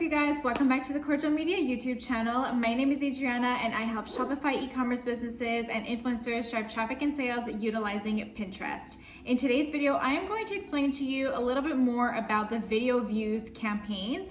you guys? Welcome back to the Kordial Media YouTube channel. My name is Adriana and I help Shopify e-commerce businesses and influencers drive traffic and sales utilizing Pinterest. In today's video, I am going to explain to you a little bit more about the video views campaigns.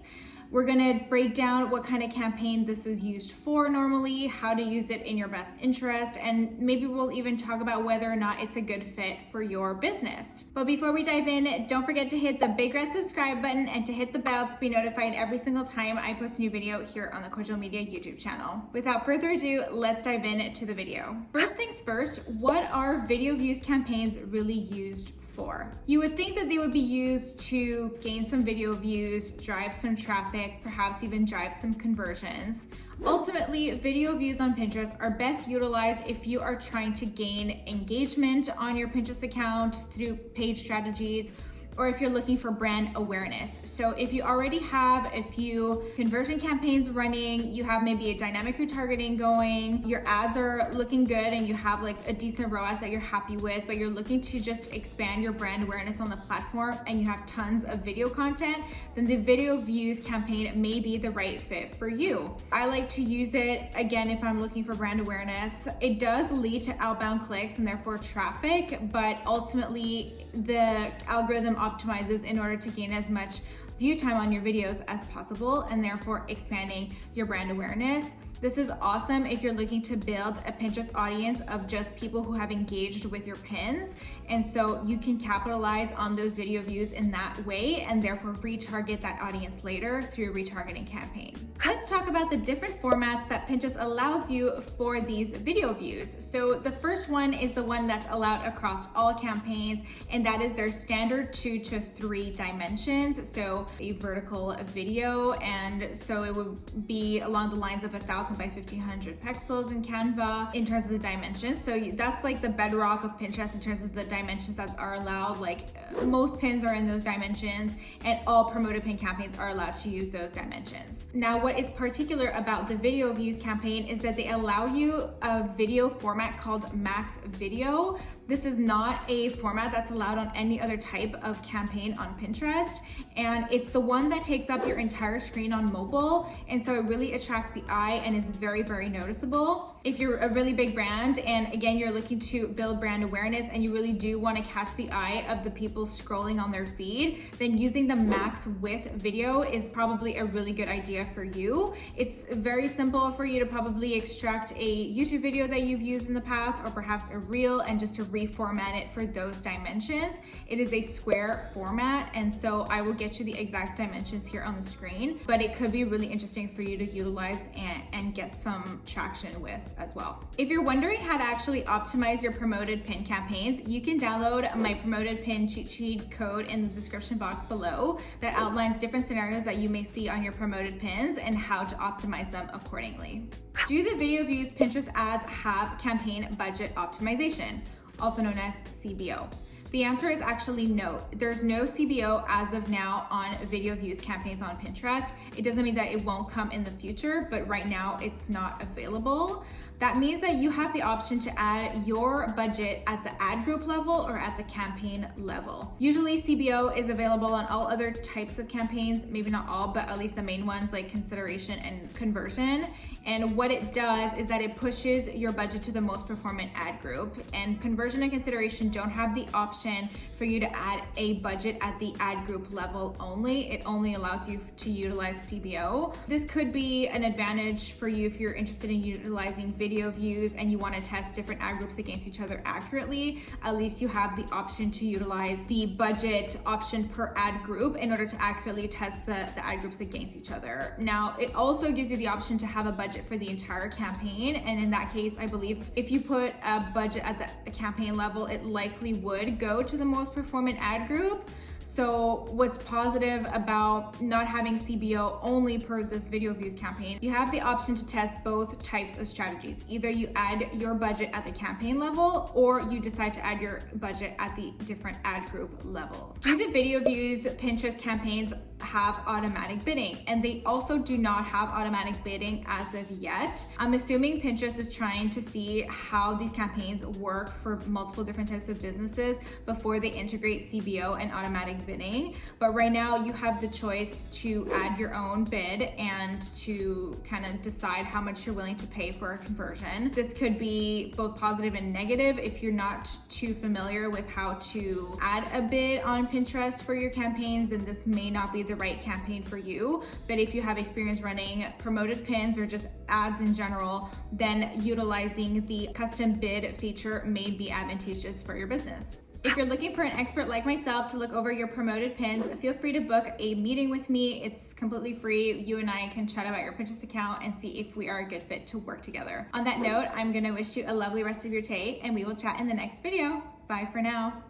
We're gonna break down what kind of campaign this is used for normally, how to use it in your best interest, and maybe we'll even talk about whether or not it's a good fit for your business. But before we dive in, don't forget to hit the big red subscribe button and to hit the bell to be notified every single time I post a new video here on the Kordial Media YouTube channel. Without further ado, let's dive into the video. First things first, what are video views campaigns really used for? You would think that they would be used to gain some video views, drive some traffic, perhaps even drive some conversions. Ultimately, video views on Pinterest are best utilized if you are trying to gain engagement on your Pinterest account through page strategies, or if you're looking for brand awareness. So if you already have a few conversion campaigns running, you have maybe a dynamic retargeting going, your ads are looking good and you have like a decent ROAS that you're happy with, but you're looking to just expand your brand awareness on the platform and you have tons of video content, then the video views campaign may be the right fit for you. I like to use it, again, if I'm looking for brand awareness. It does lead to outbound clicks and therefore traffic, but ultimately the algorithm optimizes in order to gain as much view time on your videos as possible and therefore expanding your brand awareness. This is awesome if you're looking to build a Pinterest audience of just people who have engaged with your pins. And so you can capitalize on those video views in that way and therefore retarget that audience later through a retargeting campaign. Let's talk about the different formats that Pinterest allows you for these video views. So the first one is the one that's allowed across all campaigns, and that is their standard 2 to 3 dimensions. So a vertical video, and so it would be along the lines of 1000 by 1500 pixels in Canva in terms of the dimensions. So that's like the bedrock of Pinterest in terms of the dimensions that are allowed. Like most pins are in those dimensions and all promoted pin campaigns are allowed to use those dimensions. Now, what is particular about the video views campaign is that they allow you a video format called max video. This is not a format that's allowed on any other type of campaign on Pinterest, and it's the one that takes up your entire screen on mobile, and so it really attracts the eye and is very, very noticeable. If you're a really big brand and again you're looking to build brand awareness and you really do want to catch the eye of the people scrolling on their feed, then using the max width video is probably a really good idea for you. It's very simple for you to probably extract a YouTube video that you've used in the past or perhaps a reel and just to reformat it for those dimensions. It is a square format, and so I will get you the exact dimensions here on the screen, but it could be really interesting for you to utilize and get some traction with as well. If you're wondering how to actually optimize your promoted pin campaigns, you can download my promoted pin cheat sheet code in the description box below that outlines different scenarios that you may see on your promoted pins and how to optimize them accordingly. Do the video views Pinterest ads have campaign budget optimization, also known as CBO? The answer is actually no. There's no CBO as of now on video views campaigns on Pinterest. It doesn't mean that it won't come in the future, but right now it's not available. That means that you have the option to add your budget at the ad group level or at the campaign level. Usually CBO is available on all other types of campaigns, maybe not all, but at least the main ones like consideration and conversion. And what it does is that it pushes your budget to the most performant ad group, and conversion and consideration don't have the option for you to add a budget at the ad group level only. It only allows you to utilize CBO. This could be an advantage for you if you're interested in utilizing video views and you want to test different ad groups against each other accurately. At least you have the option to utilize the budget option per ad group in order to accurately test the ad groups against each other. Now, it also gives you the option to have a budget for the entire campaign, and in that case, I believe if you put a budget at the campaign level, it likely would go to the most performant ad group. So what's positive about not having CBO only per this video views campaign, you have the option to test both types of strategies. Either you add your budget at the campaign level or you decide to add your budget at the different ad group level. Do the video views Pinterest campaigns have automatic bidding, and they also do not have automatic bidding as of yet. I'm assuming Pinterest is trying to see how these campaigns work for multiple different types of businesses before they integrate CBO and automatic bidding. But right now you have the choice to add your own bid and to kind of decide how much you're willing to pay for a conversion. This could be both positive and negative. If you're not too familiar with how to add a bid on Pinterest for your campaigns, then this may not be the right campaign for you. But if you have experience running promoted pins or just ads in general, then utilizing the custom bid feature may be advantageous for your business. If you're looking for an expert like myself to look over your promoted pins, feel free to book a meeting with me. It's completely free. You and I can chat about your Pinterest account and see if we are a good fit to work together. On that note, I'm gonna wish you a lovely rest of your day, and we will chat in the next video. Bye for now.